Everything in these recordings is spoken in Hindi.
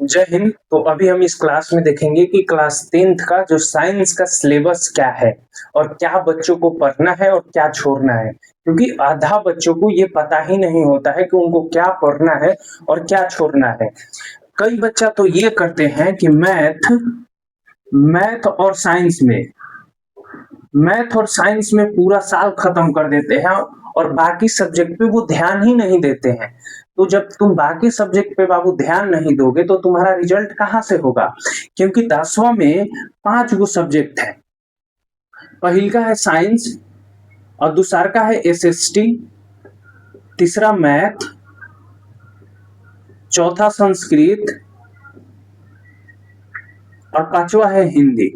जय हिंद। तो अभी हम इस क्लास में देखेंगे कि क्लास 10th का जो साइंस का सिलेबस क्या है और क्या बच्चों को पढ़ना है और क्या छोड़ना है, क्योंकि आधा बच्चों को ये पता ही नहीं होता है कि उनको क्या पढ़ना है और क्या छोड़ना है। कई बच्चा तो ये करते हैं कि मैथ और साइंस में पूरा साल खत्म कर देते हैं और बाकी सब्जेक्ट पे वो ध्यान ही नहीं देते हैं। तो जब तुम बाकी सब्जेक्ट पे बाबू ध्यान नहीं दोगे तो तुम्हारा रिजल्ट कहाँ से होगा, क्योंकि 10वां में 5 गो सब्जेक्ट है। पहल का है साइंस और दूसरा का है एसएसटी, तीसरा मैथ, चौथा संस्कृत और पांचवा है हिंदी।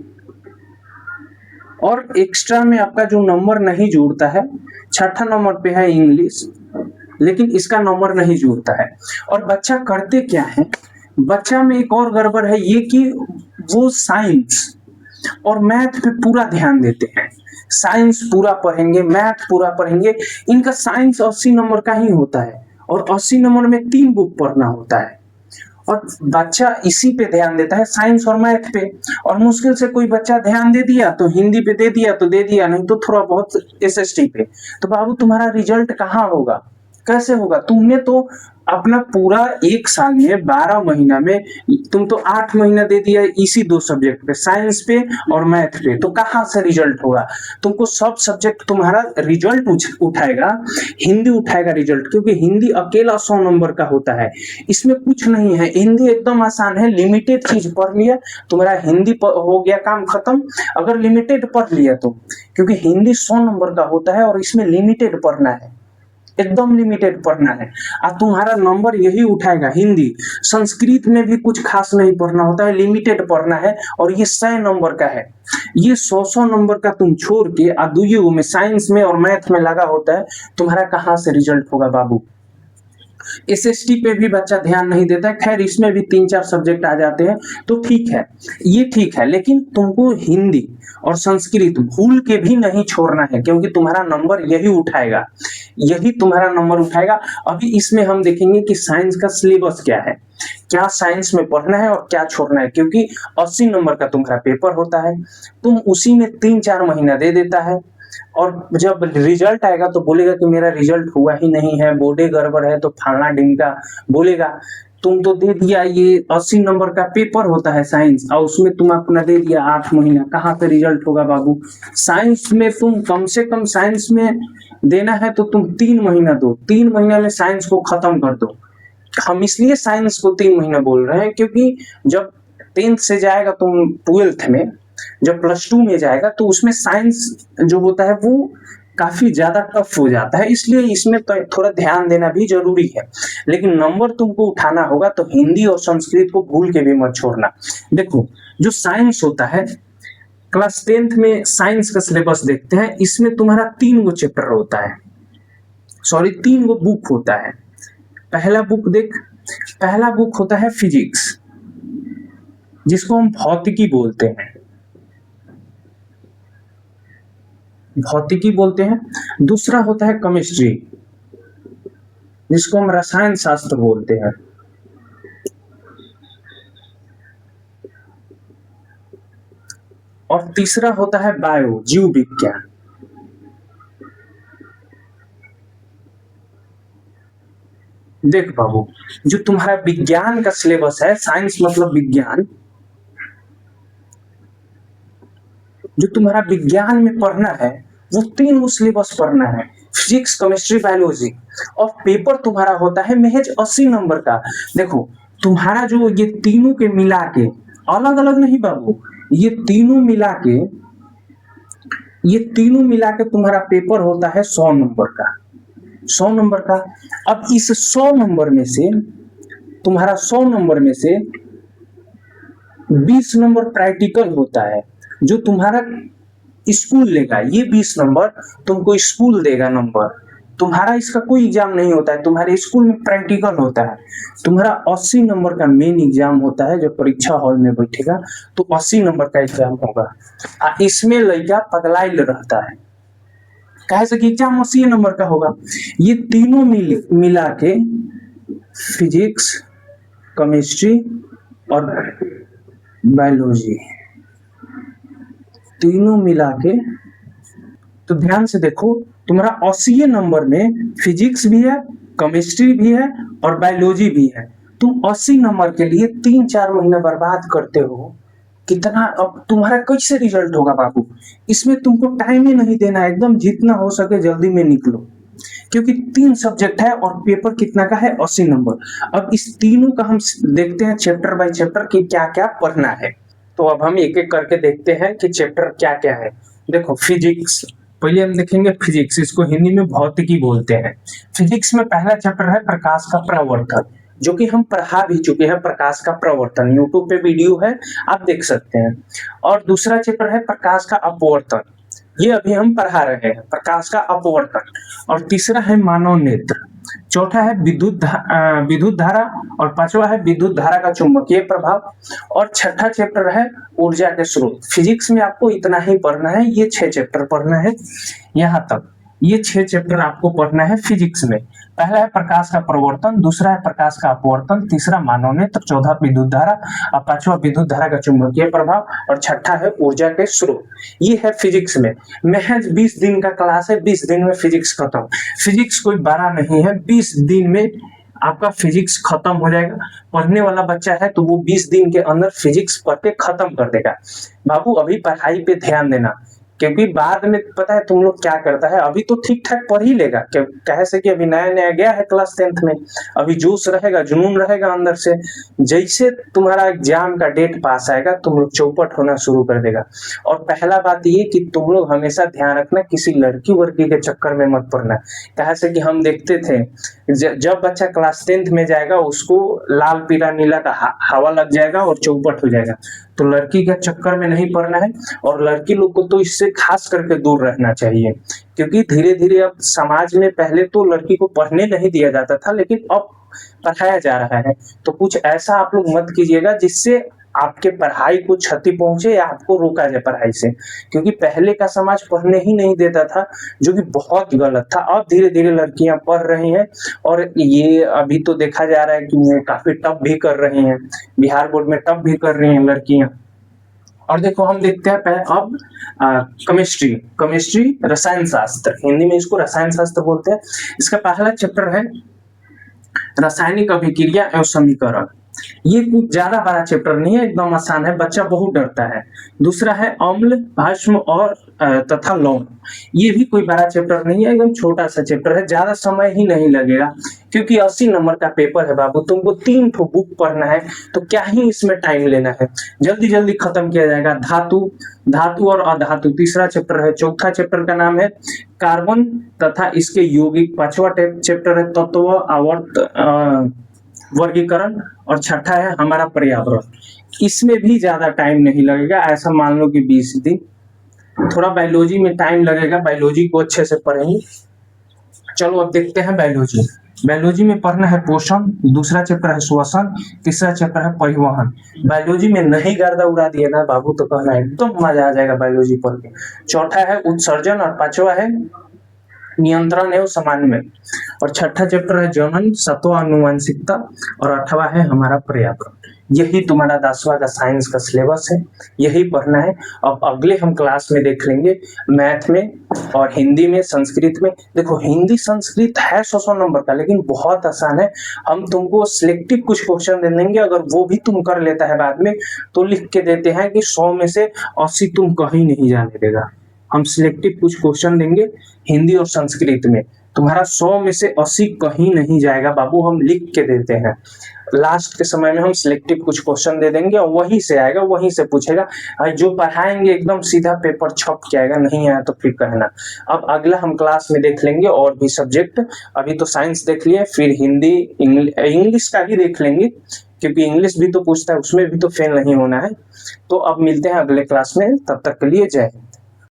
और एक्स्ट्रा में आपका जो नंबर नहीं जुड़ता है, छठा नंबर पे है इंग्लिश, लेकिन इसका नंबर नहीं जुड़ता है। और बच्चा करते क्या है, बच्चा में एक और गड़बड़ है ये कि वो साइंस और मैथ पे पूरा ध्यान देते हैं। साइंस पूरा पढ़ेंगे, मैथ पूरा पढ़ेंगे। इनका साइंस 80 नंबर का ही होता है और 80 नंबर में 3 बुक पढ़ना होता है और बच्चा इसी पे ध्यान देता है, साइंस और मैथ पे। और मुश्किल से कोई बच्चा ध्यान दे दिया तो हिंदी पे दे दिया तो दे दिया, नहीं तो थोड़ा बहुत एसएसटी पे। तो बाबू तुम्हारा रिजल्ट कहाँ होगा, कैसे होगा? तुमने तो अपना पूरा एक साल में 12 महीना में तुम तो 8 महीना दे दिया इसी 2 सब्जेक्ट पे, साइंस पे और मैथ पे। तो कहाँ से रिजल्ट होगा? तुमको सब सब्जेक्ट तुम्हारा रिजल्ट उठाएगा, हिंदी उठाएगा रिजल्ट, क्योंकि हिंदी अकेला 100 नंबर का होता है। इसमें कुछ नहीं है, हिंदी एकदम आसान है। लिमिटेड चीज पढ़ लिया तुम्हारा हिंदी हो गया, काम खत्म। अगर लिमिटेड पढ़ लिया तो, क्योंकि हिंदी 100 नंबर का होता है और इसमें लिमिटेड पढ़ना है, एकदम लिमिटेड पढ़ना है और तुम्हारा नंबर यही उठाएगा। हिंदी संस्कृत में भी कुछ खास नहीं पढ़ना होता है, लिमिटेड पढ़ना है और ये 100 नंबर का है। ये 100 नंबर का तुम छोड़ के दुइयों में साइंस में और मैथ में लगा होता है, तुम्हारा कहाँ से रिजल्ट होगा बाबू? एसएसटी पे भी बच्चा ध्यान नहीं देता है। खैर इसमें भी 3-4 सब्जेक्ट आ जाते हैं तो ठीक है, ये ठीक है, लेकिन तुमको हिंदी और संस्कृत भूल के भी नहीं छोड़ना है, क्योंकि तुम्हारा नंबर यही उठाएगा, यही तुम्हारा नंबर उठाएगा। अभी इसमें हम देखेंगे कि साइंस का सिलेबस क्या है, क्या साइंस में पढ़ना है और क्या छोड़ना है, क्योंकि 80 नंबर का तुम्हारा पेपर होता है। तुम उसी में 3-4 महीना दे देता है और जब रिजल्ट आएगा तो बोलेगा कि मेरा रिजल्ट हुआ ही नहीं है, बोर्डे गड़बड़ है, तो फलाना ढिमका बोलेगा। तुम तो दे दिया, ये 80 नंबर का पेपर होता है साइंस और उसमें तुम अपना दे दिया 8 महीना, कहाँ पे रिजल्ट होगा बाबू? साइंस में तुम कम से कम साइंस में देना है तो तुम 3 महीना दो, 3 महीना में साइंस को खत्म कर दो। हम इसलिए साइंस को 3 महीना बोल रहे हैं क्योंकि जब 10th से जाएगा तुम 12th में, जब +2 में जाएगा तो उसमें साइंस जो होता है वो काफी ज्यादा टफ हो जाता है, इसलिए इसमें तो थोड़ा ध्यान देना भी जरूरी है। लेकिन नंबर तुमको उठाना होगा तो हिंदी और संस्कृत को भूल के भी मत छोड़ना। देखो जो साइंस होता है, क्लास 10th में साइंस का सिलेबस देखते हैं, इसमें तुम्हारा 3 गो चैप्टर होता है, 3 गो बुक होता है। पहला बुक होता है फिजिक्स, जिसको हम भौतिकी बोलते हैं। दूसरा होता है केमिस्ट्री, जिसको हम रसायन शास्त्र बोलते हैं। और तीसरा होता है बायो, जीव विज्ञान। देख बाबू, जो तुम्हारा विज्ञान का सिलेबस है, साइंस मतलब विज्ञान, जो तुम्हारा विज्ञान में पढ़ना है वो 3 गो सिलेबस पढ़ना है, फिजिक्स, केमिस्ट्री, बायोलॉजी। और पेपर तुम्हारा होता है महज 80 नंबर का। देखो तुम्हारा जो ये तीनों के मिला के, अलग अलग नहीं बाबू, ये तीनों मिला के तुम्हारा पेपर होता है 100 नंबर का, 100 नंबर का। अब इस 100 नंबर में से तुम्हारा 100 नंबर में से 20 नंबर प्रैक्टिकल होता है, जो तुम्हारा स्कूल लेगा। ये 20 नंबर तुमको स्कूल देगा नंबर, तुम्हारा इसका कोई एग्जाम नहीं होता है, तुम्हारे स्कूल में प्रैक्टिकल होता है। तुम्हारा 80 नंबर का मेन एग्जाम होता है, जब परीक्षा हॉल में बैठेगा तो 80 नंबर का एग्जाम होगा। इसमें लड़का पगलाइल रहता है, कहे से कि एग्जाम 80 नंबर का होगा। ये तीनों मिला के फिजिक्स, केमिस्ट्री और बायोलॉजी, तीनों मिला के, तो ध्यान से देखो तुम्हारा 80 नंबर में फिजिक्स भी है, केमिस्ट्री भी है और बायोलॉजी भी है। तुम 80 नंबर के लिए 3-4 महीने बर्बाद करते हो, कितना अब तुम्हारा कैसे रिजल्ट होगा बाबू। इसमें तुमको टाइम ही नहीं देना, एकदम जितना हो सके जल्दी में निकलो, क्योंकि 3 सब्जेक्ट है और पेपर कितना का है, 80 नंबर। अब इस तीनों का हम देखते हैं चैप्टर बाय चैप्टर कि क्या क्या पढ़ना है। तो अब हम एक एक करके देखते हैं कि चैप्टर क्या क्या है। देखो फिजिक्स, पहले हम देखेंगे फिजिक्स, इसको हिंदी में भौतिकी बोलते हैं। फिजिक्स में पहला चैप्टर है प्रकाश का प्रवर्तन, जो कि हम पढ़ा भी चुके हैं। प्रकाश का प्रवर्तन यूट्यूब पे वीडियो है, आप देख सकते हैं। और दूसरा चैप्टर है प्रकाश का अपवर्तन, ये अभी हम पढ़ा रहे हैं, प्रकाश का अपवर्तन। और तीसरा है मानव नेत्र, चौथा है विद्युत धारा और पांचवा है विद्युत धारा का चुंबकीय प्रभाव और छठा चैप्टर है ऊर्जा के स्रोत। फिजिक्स में आपको इतना ही पढ़ना है, ये 6 चैप्टर पढ़ना है यहाँ तक। ये 6 चैप्टर आपको पढ़ना है फिजिक्स में। पहला है प्रकाश का प्रवर्तन, दूसरा है प्रकाश का अपवर्तन, तीसरा मानव नेत्र, चौथा विद्युत धारा और पांचवा विद्युत धारा का चुंबकीय प्रभाव और छठा है ऊर्जा के स्रोत। ये है फिजिक्स में। महज 20 दिन का क्लास है, 20 दिन में फिजिक्स खत्म। फिजिक्स कोई बड़ा नहीं है, 20 दिन में आपका फिजिक्स खत्म हो जाएगा। पढ़ने वाला बच्चा है तो वो 20 दिन के अंदर फिजिक्स पढ़ के खत्म कर देगा। बाबू अभी पढ़ाई पे ध्यान देना, क्योंकि बाद में पता है तुम लोग क्या करता है, अभी तो ठीक ठाक पढ़ ही लेगा, कहे से कि अभी नया नया गया है क्लास 10th में, अभी जोश रहेगा, जुनून रहेगा अंदर से। जैसे तुम्हारा एग्जाम का डेट पास आएगा तुम लोग चौपट होना शुरू कर देगा। और पहला बात ये कि तुम लोग हमेशा ध्यान रखना, किसी लड़की वड़की के चक्कर में मत पड़ना। कहे से कि हम देखते थे जब बच्चा क्लास 10th में जाएगा उसको लाल पीला नीला का हवा लग जाएगा और चौपट हो जाएगा। तो लड़की के चक्कर में नहीं पड़ना है, और लड़की लोग को तो इससे खास करके दूर रहना चाहिए, क्योंकि धीरे धीरे अब समाज में, पहले तो लड़की को पढ़ने नहीं दिया जाता था लेकिन अब पढ़ाया जा रहा है। तो कुछ ऐसा आप लोग मत कीजिएगा जिससे आपके पढ़ाई को क्षति पहुंचे या आपको रोका जाए पढ़ाई से, क्योंकि पहले का समाज पढ़ने ही नहीं देता था, जो कि बहुत गलत था। अब धीरे धीरे लड़कियां पढ़ रही हैं और ये अभी तो देखा जा रहा है कि वो काफी टफ भी कर रही हैं, बिहार बोर्ड में टफ भी कर रही हैं लड़कियां। और देखो हम देखते हैं अब केमिस्ट्री रसायन शास्त्र, हिंदी में इसको रसायन शास्त्र बोलते हैं। इसका पहला चैप्टर है रासायनिक अभिक्रिया एवं समीकरण। ये कुछ ज्यादा बड़ा चैप्टर नहीं है, एकदम आसान है, बच्चा बहुत डरता है। दूसरा है अम्ल, भस्म और तथा लौह। ये भी कोई बड़ा चैप्टर नहीं है, एकदम छोटा सा चैप्टर है, ज्यादा समय ही नहीं लगेगा, क्योंकि 80 नंबर का पेपर है बाबू। तुमको 3 ठो बुक पढ़ना है तो क्या ही इसमें टाइम लेना है, जल्दी जल्दी खत्म किया जाएगा। धातु और अधातु तीसरा चैप्टर है। चौथा चैप्टर का नाम है कार्बन तथा इसके यौगिक। पांचवा चैप्टर है तत्व आवर्त वर्गीकरण और छठा है हमारा पर्यावरण। इसमें भी ज्यादा टाइम नहीं लगेगा, ऐसा मान लो कि 20 दिन। थोड़ा बायोलॉजी में टाइम लगेगा, बायोलॉजी को अच्छे से पढ़ेंगे। चलो अब देखते हैं बायोलॉजी। बायोलॉजी में पढ़ना है पोषण, दूसरा चैप्टर है श्वसन, तीसरा चैप्टर है परिवहन। बायोलॉजी में नहीं गर्दा उड़ा दिया ना बाबू तो कहना एकदम मजा आ जाएगा बायोलॉजी पढ़ के। चौथा है उत्सर्जन और पांचवा है नियंत्रण एवं समन्वय और छठा चैप्टर है जनन, सातवां आनुवंशिकता और आठवां है हमारा पर्यावरण। यही तुम्हारा 10वां का साइंस का सिलेबस है, यही पढ़ना है। अब अगले हम क्लास में देख लेंगे मैथ में और हिंदी में, संस्कृत में। देखो हिंदी संस्कृत है 100 नंबर का, लेकिन बहुत आसान है। हम तुमको सिलेक्टिव कुछ क्वेश्चन दे देंगे, अगर वो भी तुम कर लेता है बाद में तो लिख के देते हैं कि 100 में से 80 तुम कहीं नहीं जाने देगा। हम सिलेक्टिव कुछ क्वेश्चन देंगे हिंदी और संस्कृत में, तुम्हारा 100 में से 80 कहीं नहीं जाएगा बाबू, हम लिख के देते हैं। लास्ट के समय में हम सिलेक्टिव कुछ क्वेश्चन दे देंगे और वहीं से आएगा, वहीं से पूछेगा। जो पढ़ाएंगे एकदम सीधा पेपर छप के आएगा, नहीं आया तो फिर कहना। अब अगला हम क्लास में देख लेंगे और भी सब्जेक्ट। अभी तो साइंस देख लिए, फिर हिंदी इंग्लिश का भी देख लेंगे, क्योंकि इंग्लिश भी तो पूछता है, उसमें भी तो फेल नहीं होना है। तो अब मिलते हैं अगले क्लास में, तब तक के लिए जय हिंद।